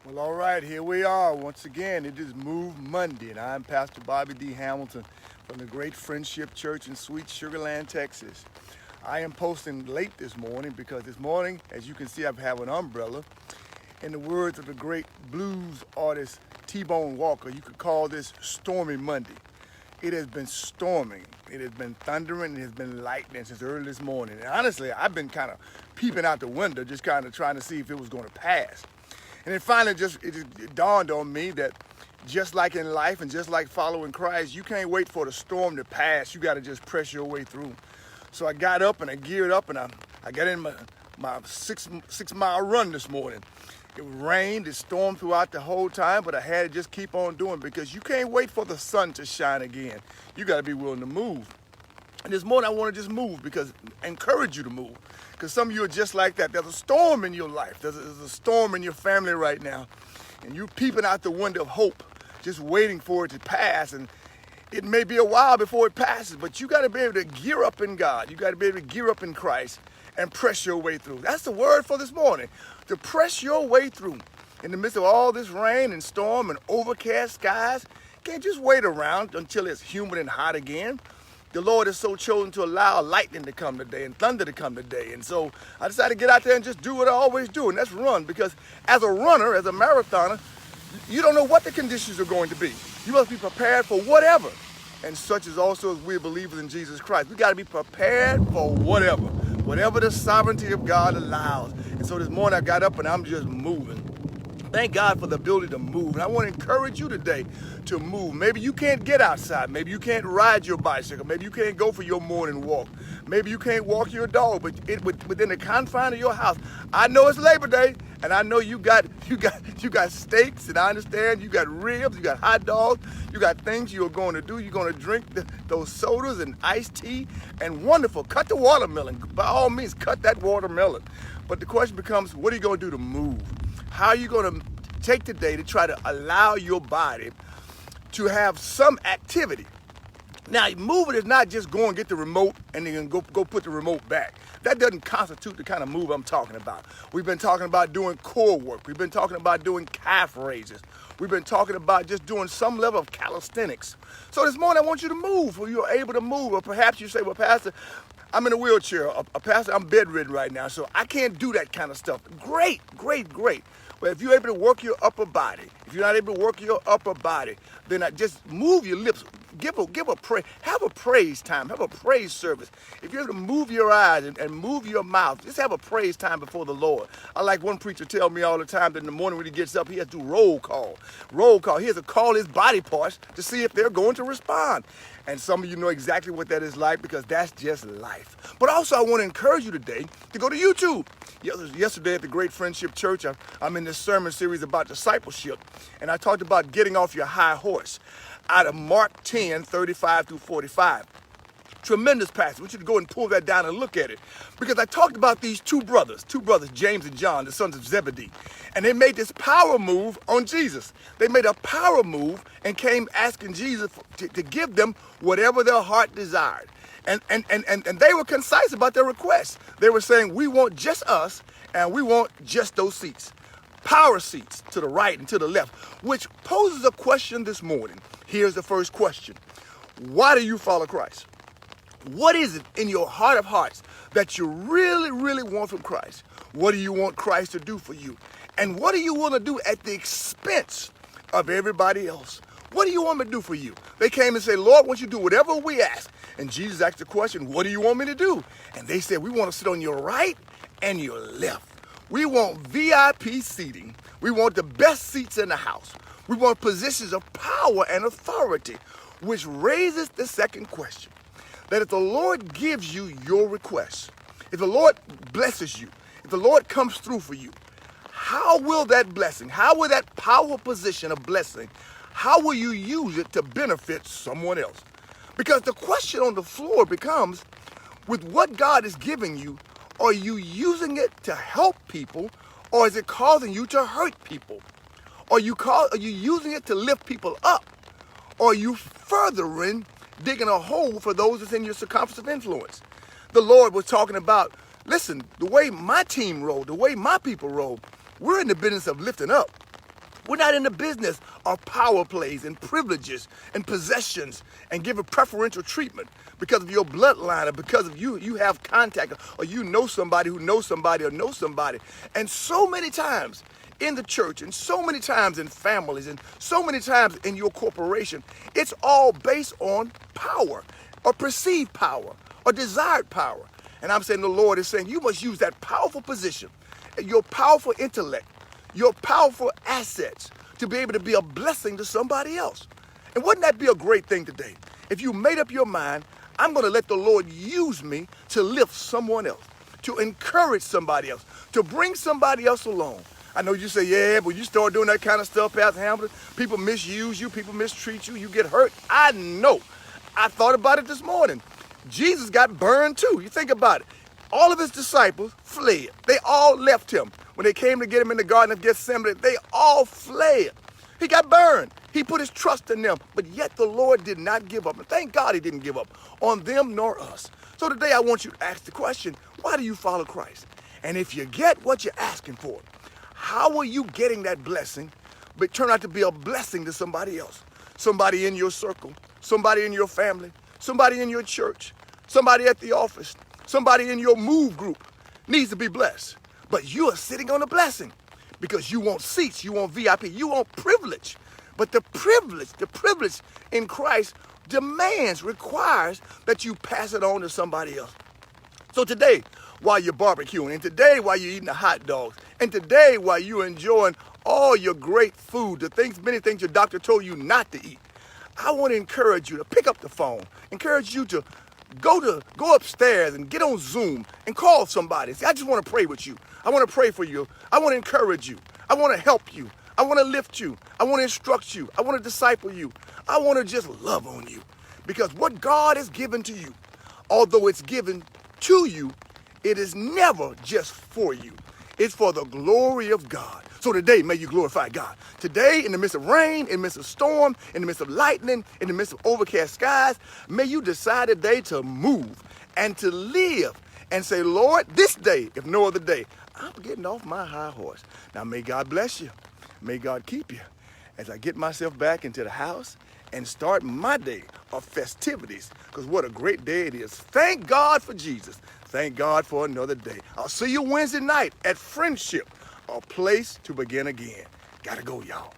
Well, all right, here we are. Once again, it is Move Monday, and I'm Pastor Bobby D. Hamilton from the Great Friendship Church in Sweet Sugar Land, Texas. I am posting late this morning because this morning, as you can see, I have an umbrella. In the words of the great blues artist T-Bone Walker, you could call this Stormy Monday. It has been storming, it has been thundering, it has been lightning since early this morning. And honestly, I've been kind of peeping out the window, just kind of trying to see if it was going to pass. And then finally, it dawned on me that just like in life and just like following Christ, you can't wait for the storm to pass. You got to just press your way through. So I got up and I geared up and I got in my six-mile run this morning. It rained, it stormed throughout the whole time, but I had to just keep on doing because you can't wait for the sun to shine again. You got to be willing to move. And this morning I want to just move because encourage you to move. Because some of you are just like that. There's a storm in your life. There's a storm in your family right now. And you're peeping out the window of hope, just waiting for it to pass. And it may be a while before it passes, but you got to be able to gear up in God. You got to be able to gear up in Christ and press your way through. That's the word for this morning, to press your way through. In the midst of all this rain and storm and overcast skies, you can't just wait around until it's humid and hot again. The Lord has so chosen to allow lightning to come today and thunder to come today. And so I decided to get out there and just do what I always do, and that's run. Because as a runner, as a marathoner, you don't know what the conditions are going to be. You must be prepared for whatever. And such is also as we're believers in Jesus Christ. We got to be prepared for whatever the sovereignty of God allows. And so this morning I got up and I'm just moving. Thank God for the ability to move. And I want to encourage you today to move. Maybe you can't get outside. Maybe you can't ride your bicycle. Maybe you can't go for your morning walk. Maybe you can't walk your dog, but within the confines of your house. I know it's Labor Day, and I know you got steaks, and I understand you got ribs, you got hot dogs, you got things you're going to do. You're going to drink those sodas and iced tea, and wonderful. Cut the watermelon. By all means, cut that watermelon. But the question becomes, what are you going to do to move? How are you going to take today to try to allow your body to have some activity? Now, moving is not just go and get the remote and then go put the remote back. That doesn't constitute the kind of move I'm talking about. We've been talking about doing core work. We've been talking about doing calf raises. We've been talking about just doing some level of calisthenics. So this morning I want you to move, or you're able to move. Or perhaps you say, well, Pastor, I'm in a wheelchair. Pastor, I'm bedridden right now, so I can't do that kind of stuff. Great. But if you're able to work your upper body, if you're not able to work your upper body, then just move your lips. Give a praise. Have a praise time. Have a praise service. If you're able to move your eyes and move your mouth, just have a praise time before the Lord. I like one preacher tell me all the time that in the morning when he gets up, he has to do roll call. Roll call. He has to call his body parts to see if they're going to respond. And some of you know exactly what that is like because that's just life. But also I want to encourage you today to go to YouTube. Yesterday at the Great Friendship Church, I'm in this sermon series about discipleship, and I talked about getting off your high horse out of Mark 10:35-45. Tremendous passage. I want you to go and pull that down and look at it. Because I talked about these two brothers, James and John, the sons of Zebedee. And they made this power move on Jesus. They made a power move and came asking Jesus to give them whatever their heart desired. And they were concise about their requests. They were saying, we want just us, and we want just those seats. Power seats to the right and to the left, which poses a question this morning. Here's the first question. Why do you follow Christ? What is it in your heart of hearts that you really, really want from Christ? What do you want Christ to do for you? And what do you want to do at the expense of everybody else? What do you want me to do for you? They came and said, Lord, won't you do whatever we ask? And Jesus asked the question, what do you want me to do? And they said, we want to sit on your right and your left. We want VIP seating. We want the best seats in the house. We want positions of power and authority, which raises the second question. That if the Lord gives you your request, if the Lord blesses you, if the Lord comes through for you, how will that blessing, how will that power position of blessing, how will you use it to benefit someone else? Because the question on the floor becomes, with what God is giving you, are you using it to help people, or is it causing you to hurt people? Are you using it to lift people up, or are you digging a hole for those that's in your circumference of influence? The Lord was talking about, listen, the way my team rolled, the way my people roll, we're in the business of lifting up. We're not in the business of power plays and privileges and possessions and giving preferential treatment because of your bloodline or because of you have contact or you know somebody who knows somebody or knows somebody. And so many times in the church and so many times in families and so many times in your corporation, it's all based on power or perceived power or desired power. And I'm saying the Lord is saying you must use that powerful position, your powerful intellect, your powerful assets to be able to be a blessing to somebody else. And wouldn't that be a great thing today? If you made up your mind, I'm going to let the Lord use me to lift someone else, to encourage somebody else, to bring somebody else along. I know you say, yeah, but you start doing that kind of stuff, Pastor Hamilton, people misuse you, people mistreat you, you get hurt. I know. I thought about it this morning. Jesus got burned too. You think about it. All of his disciples fled. They all left him. When they came to get him in the Garden of Gethsemane, they all fled. He got burned. He put his trust in them. But yet the Lord did not give up. And thank God he didn't give up on them nor us. So today I want you to ask the question, why do you follow Christ? And if you get what you're asking for, how are you getting that blessing, but turn out to be a blessing to somebody else? Somebody in your circle, somebody in your family, somebody in your church, somebody at the office, somebody in your move group needs to be blessed. But you are sitting on a blessing because you want seats, you want VIP, you want privilege. But the privilege in Christ demands, requires that you pass it on to somebody else. So today, while you're barbecuing, and today while you're eating the hot dogs, and today while you're enjoying all your great food, many things your doctor told you not to eat, I want to encourage you to pick up the phone, encourage you to go upstairs and get on Zoom and call somebody. Say, I just want to pray with you. I want to pray for you. I want to encourage you. I want to help you. I want to lift you. I want to instruct you. I want to disciple you. I want to just love on you. Because what God has given to you, although it's given to you, it is never just for you. It's for the glory of God. So today, may you glorify God. Today, in the midst of rain, in the midst of storm, in the midst of lightning, in the midst of overcast skies, may you decide today to move and to live and say, Lord, this day, if no other day, I'm getting off my high horse. Now, may God bless you. May God keep you as I get myself back into the house and start my day of festivities, because what a great day it is. Thank God for Jesus. Thank God for another day. I'll see you Wednesday night at Friendship, a place to begin again. Gotta go, y'all.